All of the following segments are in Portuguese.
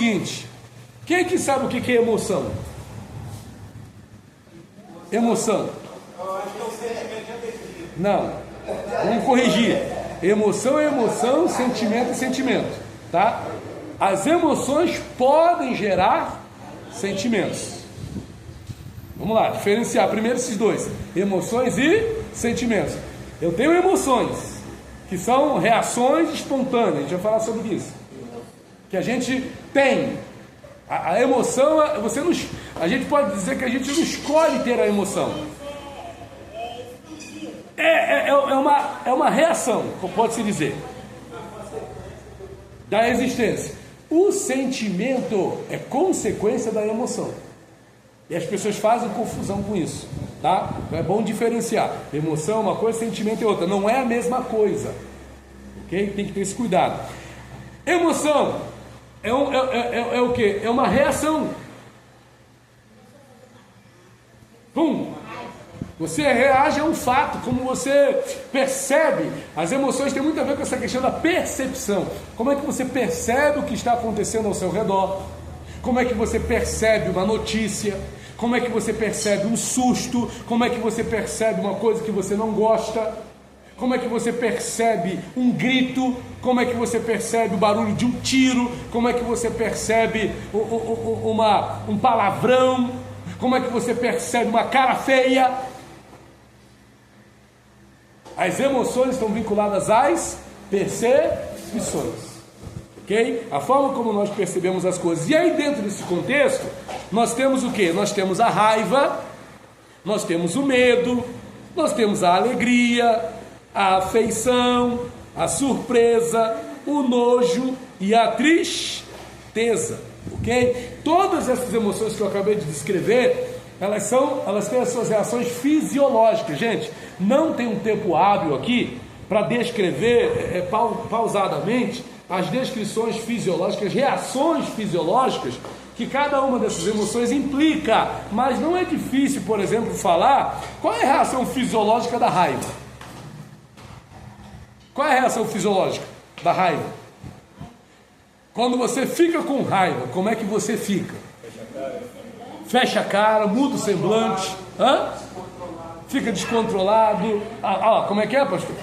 seguinte: quem é que sabe o que é emoção? Emoção. Não, vamos corrigir. Emoção é emoção, sentimento é sentimento, tá? As emoções podem gerar sentimentos. Vamos lá, diferenciar primeiro esses dois: emoções e sentimentos. Eu tenho emoções, que são reações espontâneas, a gente vai falar sobre isso, que a gente tem. A emoção, a gente pode dizer que a gente não escolhe ter a emoção. É uma reação, pode-se dizer, da existência. O sentimento é consequência da emoção. E as pessoas fazem confusão com isso, tá? Então é bom diferenciar. Emoção é uma coisa, sentimento é outra. Não é a mesma coisa, ok? Tem que ter esse cuidado. Emoção é o quê? É uma reação. Pum! Você reage a um fato, como você percebe. As emoções têm muito a ver com essa questão da percepção. Como é que você percebe o que está acontecendo ao seu redor? Como é que você percebe uma notícia? Como é que você percebe um susto? Como é que você percebe uma coisa que você não gosta? Como é que você percebe um grito? Como é que você percebe o barulho de um tiro? Como é que você percebe um palavrão? Como é que você percebe uma cara feia? As emoções estão vinculadas às percepções, ok? A forma como nós percebemos as coisas. E aí dentro desse contexto, nós temos o quê? Nós temos a raiva, nós temos o medo, nós temos a alegria, a afeição, a surpresa, o nojo e a tristeza, ok? Todas essas emoções que eu acabei de descrever, elas têm as suas reações fisiológicas. Gente, não tem um tempo hábil aqui para descrever pausadamente as descrições fisiológicas, as reações fisiológicas que cada uma dessas emoções implica. Mas não é difícil, por exemplo, falar qual é a reação fisiológica da raiva. Qual é a reação fisiológica da raiva? Quando você fica com raiva, como é que você fica? Fecha a cara, muda o semblante, fica descontrolado. Como é que é, pastor?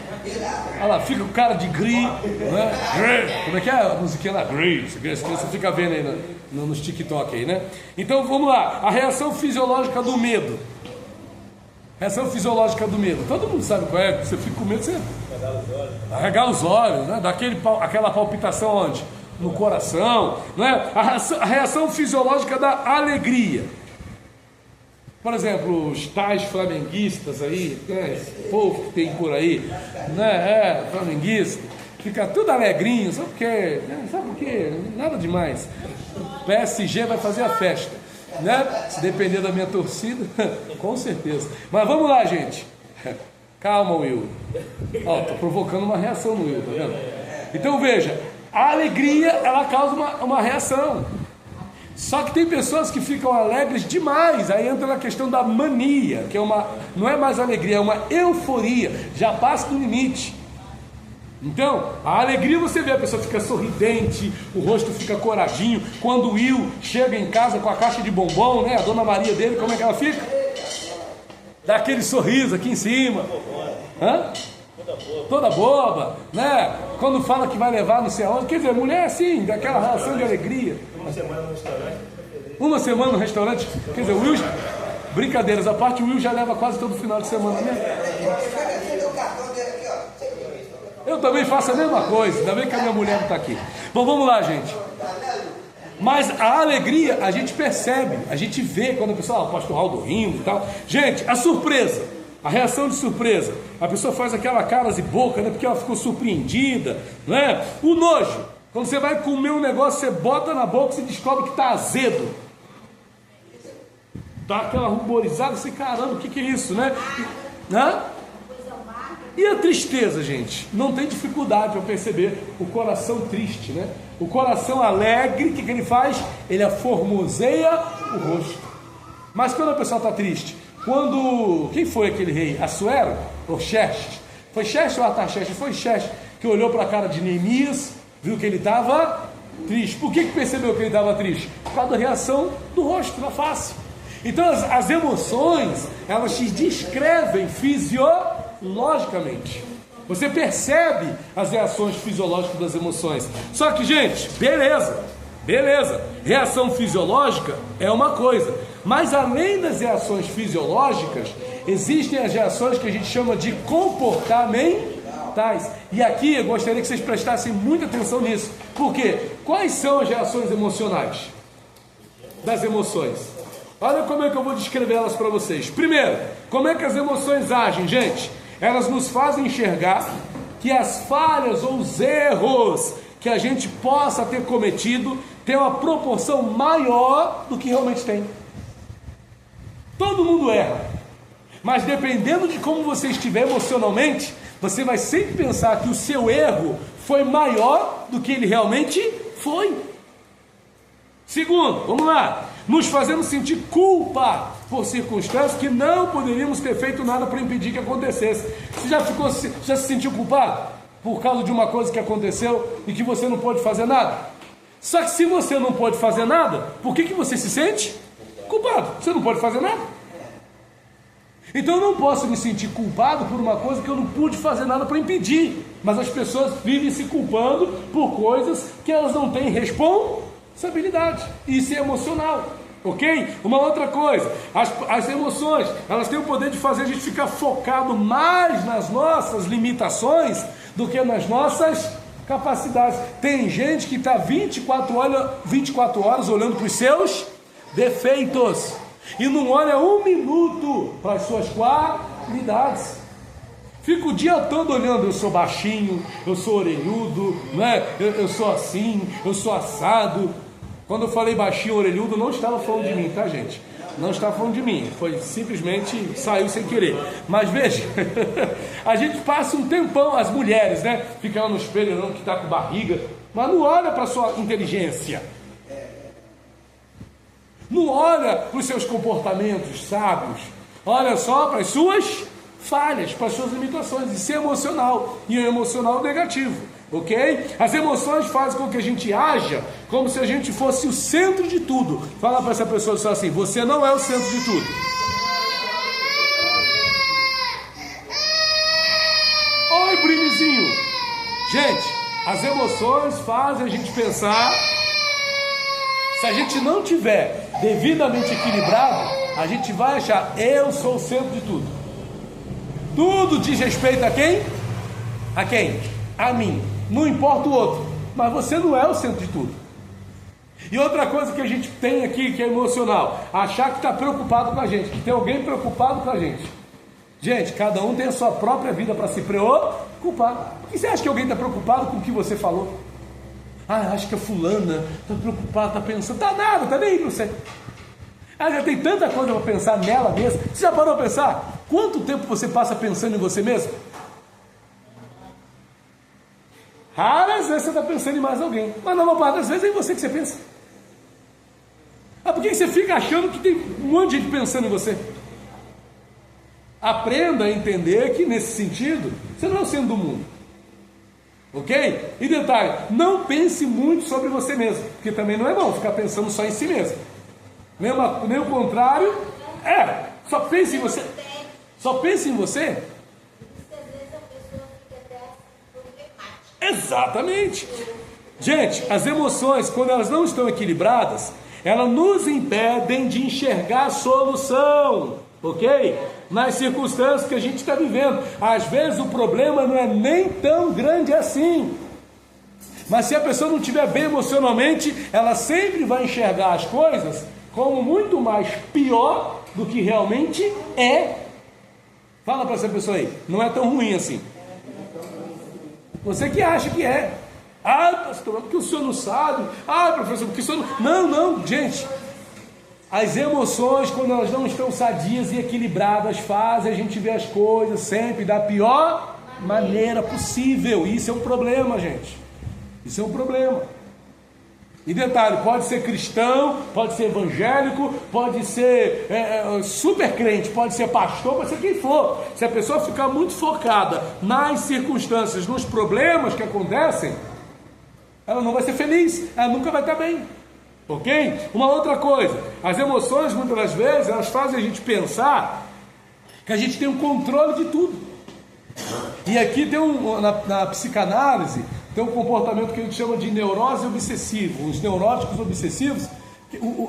Fica com cara de gri, né? Como é que é a musiquinha lá? Gri, você fica vendo aí nos TikTok aí, né? Então vamos lá, a reação fisiológica do medo. Reação fisiológica do medo. Todo mundo sabe qual é. Você fica com medo, você arregar os olhos, né? Dá aquela palpitação onde? No coração, né? A reação fisiológica da alegria. Por exemplo, os tais flamenguistas aí, né? Esse povo que tem por aí, né? Flamenguista, fica tudo alegrinho, sabe por quê? Nada demais. O PSG vai fazer a festa, né? Se depender da minha torcida, com certeza. Mas vamos lá, gente. Calma, Will. Tô provocando uma reação no Will, tá vendo? Então veja, a alegria, ela causa uma reação. Só que tem pessoas que ficam alegres demais. Aí entra na questão da mania, que não é mais alegria, é uma euforia. Já passa do limite. Então, a alegria, você vê, a pessoa fica sorridente, o rosto fica coradinho. Quando o Will chega em casa com a caixa de bombom, né? A dona Maria dele, como é que ela fica? Dá aquele sorriso aqui em cima. Toda boba, né? Quando fala que vai levar não sei aonde. Quer dizer, mulher assim, daquela reação de alegria. Uma semana no restaurante. Quer dizer, o Will, brincadeiras à parte, o Will já leva quase todo final de semana, né? Eu também faço a mesma coisa, ainda bem que a minha mulher não está aqui. Bom, vamos lá, gente. Mas a alegria a gente percebe, a gente vê quando a pessoa, o pastor Aldo rindo e tal. Gente, a surpresa, a reação de surpresa, a pessoa faz aquela cara de boca, né? Porque ela ficou surpreendida, né? O nojo, quando você vai comer um negócio, você bota na boca e você descobre que está azedo. Dá aquela ruborizada, você, caramba, o que é isso, né? E a tristeza, gente? Não tem dificuldade para perceber o coração triste, né? O coração alegre, o que ele faz? Ele aformoseia o rosto. Mas quando a pessoa está triste, quem foi aquele rei? Assuero? Ou Xerxes? Foi Xerxes ou Artaxerxes? Foi Xerxes que olhou para a cara de Neemias, viu que ele estava triste. Por que percebeu que ele estava triste? Por causa da reação do rosto, da face. Então as emoções, elas te descrevem fisiologicamente. Você percebe as reações fisiológicas das emoções. Só que, gente, beleza. Reação fisiológica é uma coisa. Mas além das reações fisiológicas, existem as reações que a gente chama de comportamentais. E aqui eu gostaria que vocês prestassem muita atenção nisso. Por quê? Quais são as reações emocionais? Das emoções. Olha como é que eu vou descrever elas para vocês. Primeiro, como é que as emoções agem, gente? Elas nos fazem enxergar que as falhas ou os erros que a gente possa ter cometido tem uma proporção maior do que realmente tem. Todo mundo erra, mas dependendo de como você estiver emocionalmente, você vai sempre pensar que o seu erro foi maior do que ele realmente foi. Segundo, vamos lá, nos fazemos sentir culpa por circunstâncias que não poderíamos ter feito nada para impedir que acontecesse. Você já se sentiu culpado por causa de uma coisa que aconteceu e que você não pôde fazer nada? Só que se você não pode fazer nada, por que você se sente culpado? Você não pode fazer nada. Então eu não posso me sentir culpado por uma coisa que eu não pude fazer nada para impedir. Mas as pessoas vivem se culpando por coisas que elas não têm responsabilidade. Isso é emocional, ok? Uma outra coisa, as emoções, elas têm o poder de fazer a gente ficar focado mais nas nossas limitações do que nas nossas capacidades. Tem gente que está 24 horas olhando para os seus defeitos e não olha um minuto para as suas qualidades. Fica o dia todo olhando, eu sou baixinho, eu sou orelhudo, né? eu sou assim, eu sou assado. Quando eu falei baixinho, orelhudo, não estava falando de mim, tá, gente? Não estava falando de mim, foi simplesmente saiu sem querer. Mas veja, a gente passa um tempão, as mulheres, né? Fica lá no espelho, não, que está com barriga, mas não olha para a sua inteligência. Não olha para os seus comportamentos sábios, olha só para as suas falhas, para as suas limitações. Isso é emocional, e é emocional negativo, ok? As emoções fazem com que a gente haja como se a gente fosse o centro de tudo. Fala para essa pessoa só assim: você não é o centro de tudo. Oi, Brinizinho. Gente, as emoções fazem a gente pensar. Se a gente não tiver devidamente equilibrado, a gente vai achar: eu sou o centro de tudo. Tudo diz respeito a quem? A quem? A mim. Não importa o outro. Mas você não é o centro de tudo. E outra coisa que a gente tem aqui, que é emocional, achar que está preocupado com a gente, que tem alguém preocupado com a gente. Gente, cada um tem a sua própria vida para se preocupar. Por que você acha que alguém está preocupado com o que você falou? Ah, acho que a fulana está preocupada, está pensando. Está nada, está nem aí para você. Ah, já tem tanta coisa para pensar nela mesma. Você já parou para pensar? Quanto tempo você passa pensando em você mesmo? Raras vezes você está pensando em mais alguém. Mas na maior parte das vezes é em você que você pensa. Ah, por que você fica achando que tem um monte de gente pensando em você? Aprenda a entender que nesse sentido, você não é o centro do mundo. Ok? E detalhe, não pense muito sobre você mesmo, porque também não é bom ficar pensando só em si mesmo. Nem o contrário, só pense em você. Só pense em você. Exatamente. Gente, as emoções, quando elas não estão equilibradas, elas nos impedem de enxergar a solução, ok? Nas circunstâncias que a gente está vivendo. Às vezes o problema não é nem tão grande assim, mas se a pessoa não estiver bem emocionalmente, ela sempre vai enxergar as coisas como muito mais pior do que realmente é. Fala para essa pessoa aí, não é tão ruim assim. Você que acha que é. Ah, pastor, porque o senhor não sabe. Ah, professor, porque o senhor não... Não, gente. As emoções, quando elas não estão sadias e equilibradas, fazem a gente ver as coisas sempre da pior maneira possível. E isso é um problema, gente. Isso é um problema. E detalhe, pode ser cristão, pode ser evangélico, pode ser super crente, pode ser pastor, pode ser quem for. Se a pessoa ficar muito focada nas circunstâncias, nos problemas que acontecem, ela não vai ser feliz, ela nunca vai estar bem. Ok? Uma outra coisa, as emoções muitas das vezes elas fazem a gente pensar que a gente tem um controle de tudo. E aqui tem na psicanálise tem um comportamento que a gente chama de neurose obsessiva, os neuróticos obsessivos.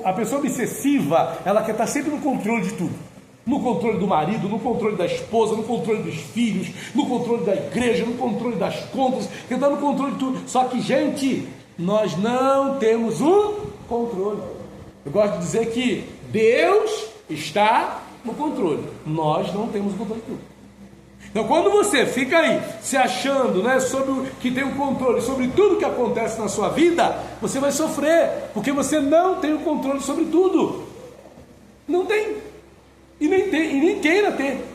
A pessoa obsessiva, ela quer estar sempre no controle de tudo. No controle do marido, no controle da esposa, no controle dos filhos, no controle da igreja, no controle das contas, quer estar no controle de tudo. Só que, gente, nós não temos o controle. Eu gosto de dizer que Deus está no controle. Nós não temos o controle de tudo. Então, quando você fica aí se achando, né, sobre que tem o controle sobre tudo que acontece na sua vida, você vai sofrer, porque você não tem o controle sobre tudo. Não tem. E nem queira ter.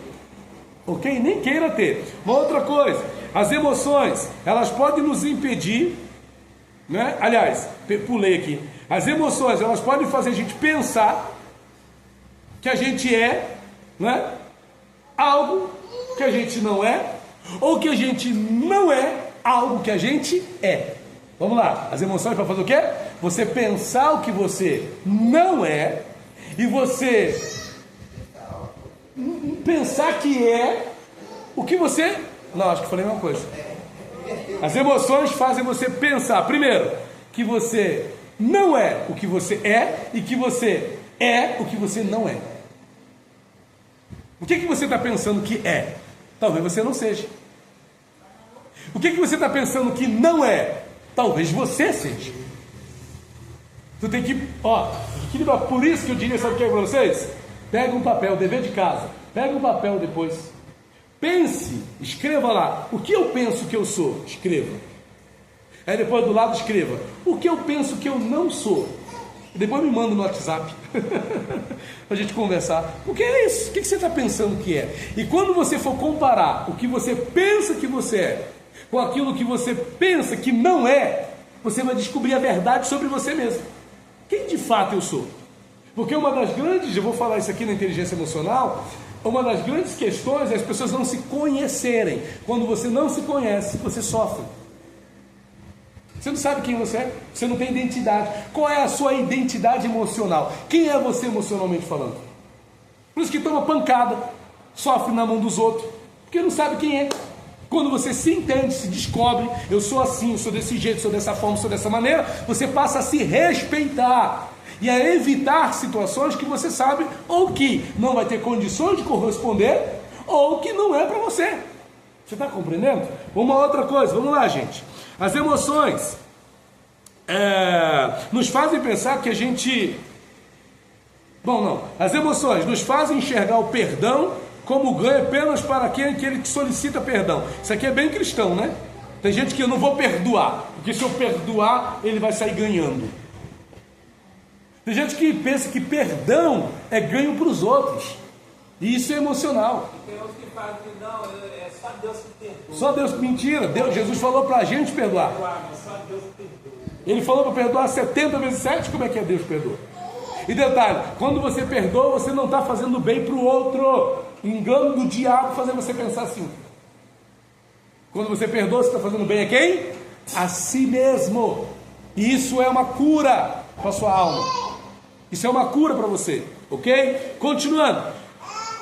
Ok? Nem queira ter. Uma outra coisa, as emoções, elas podem nos impedir, né? Aliás, pulei aqui. As emoções, elas podem fazer a gente pensar que a gente é, né, algo que a gente não é, ou que a gente não é algo que a gente é. Vamos lá, as emoções para fazer o quê? Você pensar o que você não é, e você pensar que é o que você... Não, acho que falei a mesma coisa. As emoções fazem você pensar, primeiro, que você não é o que você é, e que você é o que você não é. O que você está pensando que é? Talvez você não seja. O que você está pensando que não é? Talvez você seja. Tu tem que, equilibrar. Por isso que eu diria, sabe o que é para vocês? Pega um papel, dever de casa. Pega um papel depois. Pense, escreva lá. O que eu penso que eu sou? Escreva. Aí depois do lado escreva. O que eu penso que eu não sou? Depois me manda no WhatsApp para a gente conversar. Porque é isso. O que você está pensando que é? E quando você for comparar o que você pensa que você é com aquilo que você pensa que não é, você vai descobrir a verdade sobre você mesmo. Quem de fato eu sou? Porque uma das grandes, eu vou falar isso aqui na inteligência emocional, uma das grandes questões é as pessoas não se conhecerem. Quando você não se conhece, você sofre. Você não sabe quem você é, você não tem identidade. Qual é a sua identidade emocional? Quem é você emocionalmente falando? Por isso que toma pancada, sofre na mão dos outros, porque não sabe quem é. Quando você se entende, se descobre, eu sou assim, eu sou desse jeito, sou dessa forma, sou dessa maneira, você passa a se respeitar e a evitar situações que você sabe ou que não vai ter condições de corresponder ou que não é para você. Você está compreendendo? Uma outra coisa, vamos lá, gente. As emoções nos fazem pensar que a gente... As emoções nos fazem enxergar o perdão como ganho apenas para aquele que solicita perdão. Isso aqui é bem cristão, né? Tem gente que eu não vou perdoar, porque se eu perdoar, ele vai sair ganhando. Tem gente que pensa que perdão é ganho para os outros. E isso é emocional. Tem outros que falam que não, é só Deus que perdoa. Só Deus, mentira. Jesus falou para a gente perdoar. Só Deus que perdoa. Ele falou para perdoar 70 vezes 7, como é que é Deus perdoa? E detalhe, quando você perdoa, você não está fazendo bem para o outro. Engano do diabo fazer você pensar assim. Quando você perdoa, você está fazendo bem a quem? A si mesmo. E isso é uma cura para a sua alma. Isso é uma cura para você, ok? Continuando.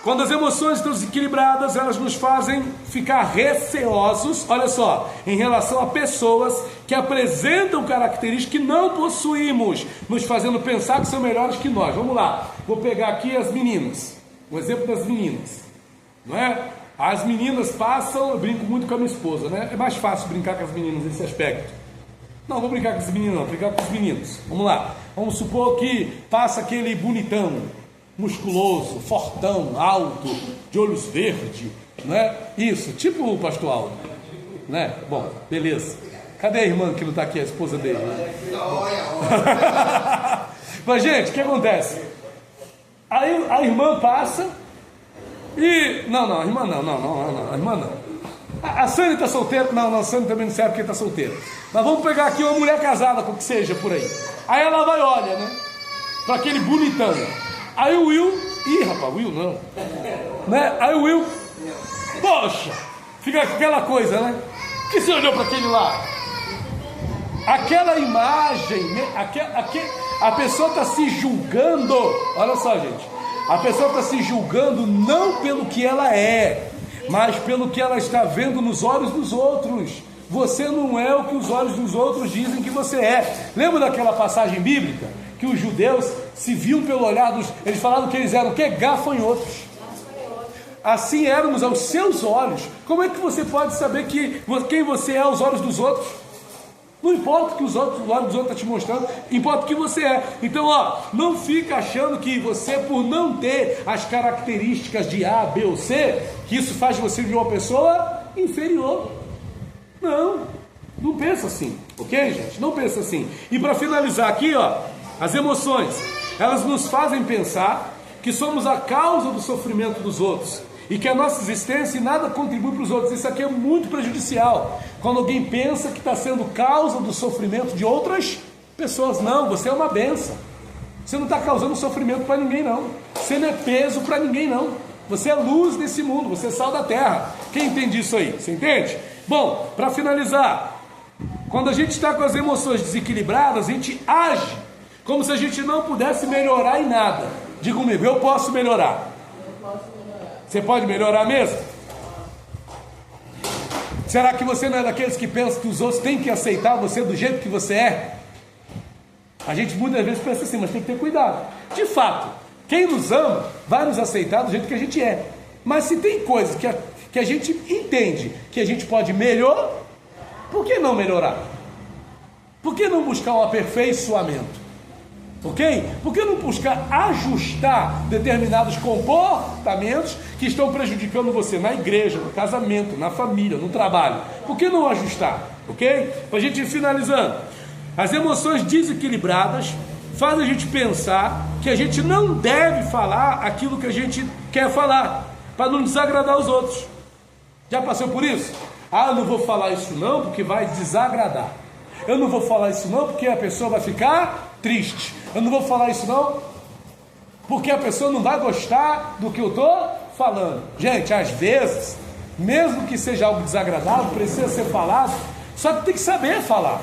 Quando as emoções estão desequilibradas, elas nos fazem ficar receosos, olha só, em relação a pessoas que apresentam características que não possuímos, nos fazendo pensar que são melhores que nós. Vamos lá, vou pegar aqui as meninas, um exemplo das meninas, não é? As meninas passam, eu brinco muito com a minha esposa, né? É mais fácil brincar com as meninas nesse aspecto. Não, vou brincar com as meninas não, vou brincar com os meninos. Vamos lá, vamos supor que passa aquele bonitão, musculoso, fortão, alto, de olhos verdes, né? Isso, tipo o pastor Aldo, né? Bom, beleza. Cadê a irmã que não está aqui, a esposa dele? Né? Mas, gente, o que acontece? Aí a irmã passa e... Não, a irmã não, a irmã não. A Sânia está solteira? Não, a Sânia também não serve porque está solteira. Mas vamos pegar aqui uma mulher casada, com o que seja, por aí. Aí ela vai e olha, né? Para aquele bonitão. Aí o Will... Ih, rapaz, Will não. Né? Aí o Will... Poxa! Fica aquela coisa, né? Por que você olhou para aquele lá? aquela imagem, a pessoa está se julgando, olha só, gente, a pessoa está se julgando não pelo que ela é, mas pelo que ela está vendo nos olhos dos outros. Você não é o que os olhos dos outros dizem que você é. Lembra daquela passagem bíblica? Que os judeus se viam pelo olhar dos... Eles falavam que eles eram o quê? Gafanhotos. Assim éramos aos seus olhos. Como é que você pode saber quem você é aos olhos dos outros? Não importa o que os olhos dos outros estão te mostrando, importa o que você é. Então, não fica achando que você, por não ter as características de A, B ou C, que isso faz você de uma pessoa inferior. Não pensa assim, ok, gente? Não pensa assim. E para finalizar aqui, as emoções, elas nos fazem pensar que somos a causa do sofrimento dos outros e que a nossa existência nada contribui para os outros. Isso aqui é muito prejudicial. Quando alguém pensa que está sendo causa do sofrimento de outras pessoas, não, você é uma bênção. Você não está causando sofrimento para ninguém, não. Você não é peso para ninguém, não. Você é luz nesse mundo, você é sal da terra. Quem entende isso aí? Você entende? Bom, para finalizar, quando a gente está com as emoções desequilibradas, a gente age como se a gente não pudesse melhorar em nada. Diga comigo, eu posso melhorar. Você pode melhorar mesmo? Será que você não é daqueles que pensam que os outros têm que aceitar você do jeito que você é? A gente muitas vezes pensa assim, mas tem que ter cuidado. De fato, quem nos ama vai nos aceitar do jeito que a gente é. Mas se tem coisas que a gente entende que a gente pode melhorar, por que não melhorar? Por que não buscar um aperfeiçoamento? Ok? Por que não buscar ajustar determinados comportamentos que estão prejudicando você na igreja, no casamento, na família, no trabalho? Por que não ajustar? Ok? Para a gente ir finalizando, as emoções desequilibradas fazem a gente pensar que a gente não deve falar aquilo que a gente quer falar, para não desagradar os outros. Já passou por isso? Eu não vou falar isso não, porque vai desagradar. Eu não vou falar isso não, porque a pessoa vai ficar triste. Eu não vou falar isso não, porque a pessoa não vai gostar do que eu estou falando. Gente, às vezes, mesmo que seja algo desagradável, precisa ser falado, só que tem que saber falar.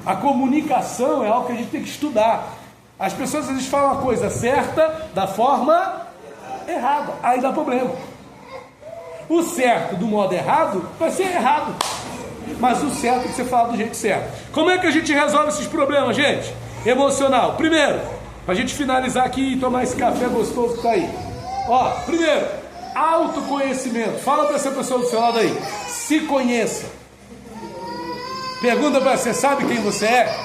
A comunicação é algo que a gente tem que estudar. As pessoas às vezes falam a coisa certa da forma errada, aí dá problema. O certo do modo errado vai ser errado, mas o certo tem que ser falado do jeito certo. Como é que a gente resolve esses problemas, gente? Emocional. Primeiro, para a gente finalizar aqui e tomar esse café gostoso que está aí. Primeiro, autoconhecimento. Fala para essa pessoa do seu lado aí. Se conheça. Pergunta para você, sabe quem você é?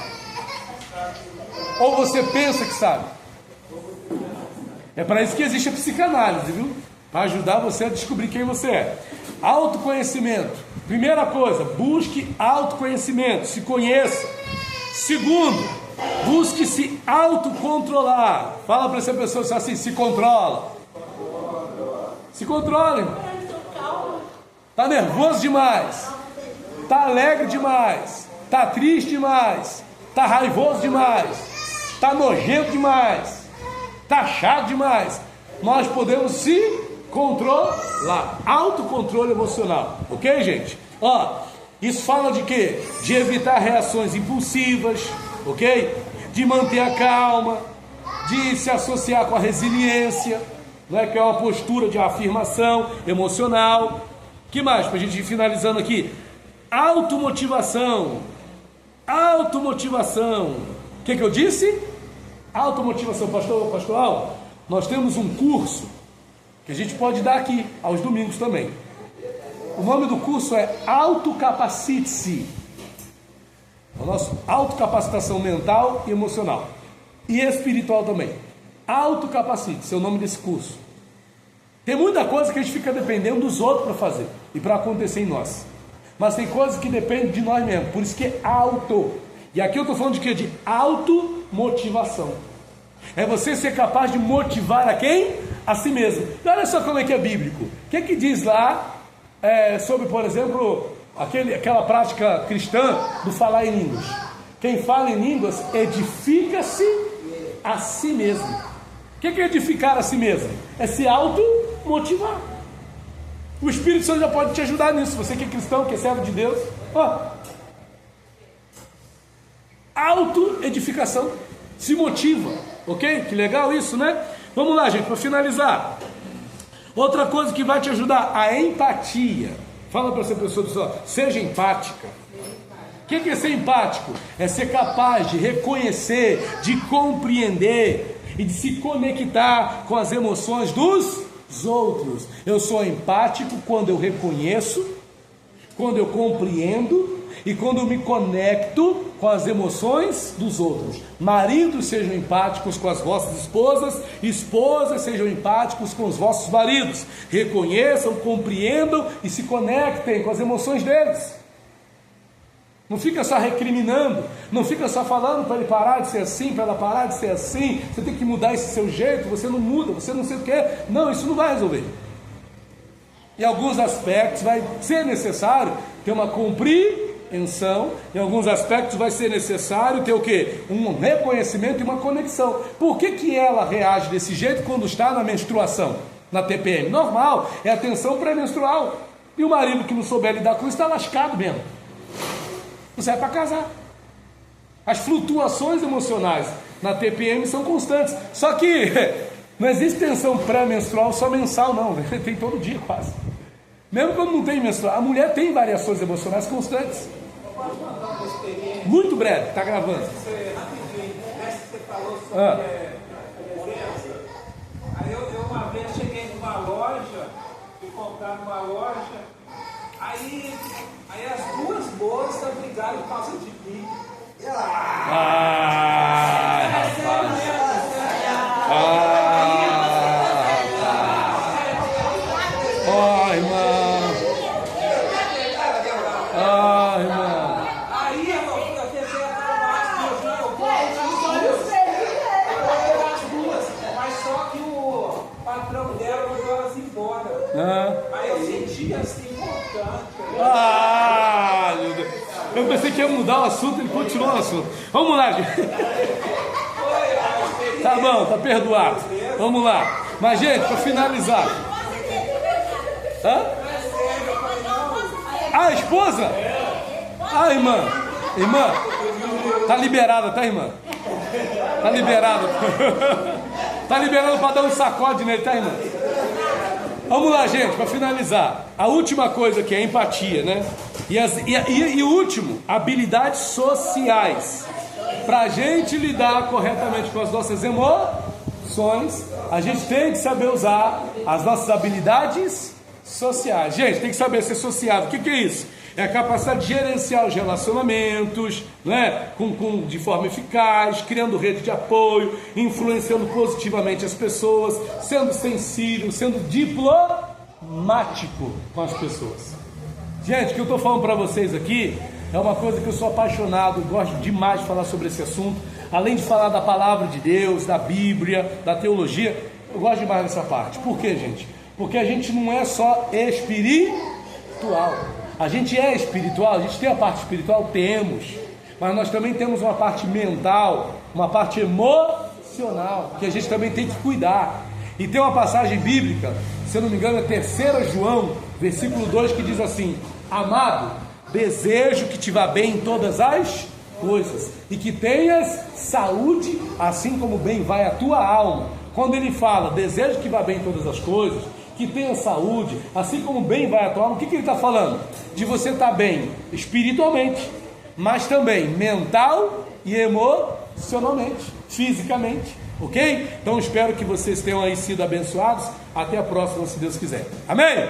Ou você pensa que sabe? É para isso que existe a psicanálise, viu? Para ajudar você a descobrir quem você é. Autoconhecimento. Primeira coisa, busque autoconhecimento, se conheça. Segundo, busque se autocontrolar. Fala para essa pessoa assim, se controla. Se controle. Está nervoso demais. Está alegre demais. Está triste demais. Está raivoso demais. Está nojento demais. Está chato demais. Nós podemos se controlar. Autocontrole emocional. Ok, gente? Isso fala de quê? De evitar reações impulsivas, ok? De manter a calma, de se associar com a resiliência, não é? Que é uma postura de afirmação emocional. Que mais? Para a gente ir finalizando aqui. Automotivação. Automotivação. O que eu disse? Automotivação, pastor Al. Nós temos um curso que a gente pode dar aqui aos domingos também. O nome do curso é Autocapacite-se. O nosso autocapacitação mental e emocional. E espiritual também. Autocapacite-se é o nome desse curso. Tem muita coisa que a gente fica dependendo dos outros para fazer e para acontecer em nós. Mas tem coisas que dependem de nós mesmos. Por isso que é auto. E aqui eu estou falando de quê? De automotivação. É você ser capaz de motivar a quem? A si mesmo. E olha só como é que é bíblico. O que diz lá sobre, por exemplo, aquela prática cristã do falar em línguas? Quem fala em línguas edifica-se a si mesmo. O que é edificar a si mesmo? É se automotivar. O Espírito Santo já pode te ajudar nisso. Você que é cristão, que é servo de Deus, autoedificação. Se motiva, ok? Que legal isso, né? Vamos lá, gente, para finalizar. Outra coisa que vai te ajudar, a empatia. Fala para essa pessoa do seu, seja empática. O que é ser empático? É ser capaz de reconhecer, de compreender e de se conectar com as emoções dos outros. Eu sou empático quando eu reconheço, quando eu compreendo e quando eu me conecto com as emoções dos outros. Maridos sejam empáticos com as vossas esposas, esposas sejam empáticos com os vossos maridos. Reconheçam, compreendam e se conectem com as emoções deles. Não fica só recriminando, não fica só falando para ele parar de ser assim, para ela parar de ser assim, você tem que mudar esse seu jeito, você não muda, você não sei o que. Não, isso não vai resolver. Em alguns aspectos vai ser necessário ter uma compreensão, em alguns aspectos vai ser necessário ter o quê? Um reconhecimento e uma conexão. Por que ela reage desse jeito quando está na menstruação, na TPM? Normal, é a tensão pré-menstrual. E o marido que não souber lidar com isso está lascado mesmo. Você é para casar. As flutuações emocionais na TPM são constantes. Só que não existe tensão pré-menstrual só mensal, não. Tem todo dia quase. Mesmo quando não tem menstrual, a mulher tem variações emocionais constantes. Muito breve, está gravando. Rapidinho, você falou sobre presença. Aí eu uma vez cheguei numa loja, fui comprar numa loja, aí as duas moças brigaram por causa de mim. Irmão. Aí eu tentei acalmar as duas, mas só que o patrão dela mandou elas embora. Aí eu senti assim, importante. Meu Deus. Eu pensei que ia mudar o assunto, ele continuou o assunto. Vamos lá, gente. Tá bom, tá perdoado. Vamos lá. Mas, gente, para finalizar. A esposa? Irmã. Irmã, tá liberada, tá, irmã? Tá liberada. Tá liberada para dar um sacode nele, tá, irmã? Vamos lá, gente, para finalizar. A última coisa que é empatia, né? E o último, habilidades sociais. Para a gente lidar corretamente com as nossas emoções, a gente tem que saber usar as nossas habilidades sociais. Gente, tem que saber ser sociável. O que é isso? É a capacidade de gerenciar os relacionamentos, né? De forma eficaz, criando rede de apoio, influenciando positivamente as pessoas, sendo sensível, sendo diplomático com as pessoas. Gente, o que eu estou falando para vocês aqui é uma coisa que eu sou apaixonado, gosto demais de falar sobre esse assunto. Além de falar da palavra de Deus, da Bíblia, da teologia, eu gosto demais dessa parte. Por quê, gente? Porque a gente não é só espiritual. A gente é espiritual, a gente tem a parte espiritual, temos. Mas nós também temos uma parte mental, uma parte emocional, que a gente também tem que cuidar. E tem uma passagem bíblica, se eu não me engano é 3 João, versículo 2, que diz assim: amado, desejo que te vá bem em todas as coisas e que tenhas saúde, assim como bem vai a tua alma. Quando ele fala, desejo que vá bem em todas as coisas, que tenha saúde, assim como bem vai a tua alma, o que ele está falando? De você estar bem espiritualmente, mas também mental e emocionalmente, fisicamente, ok? Então espero que vocês tenham aí sido abençoados. Até a próxima, se Deus quiser. Amém?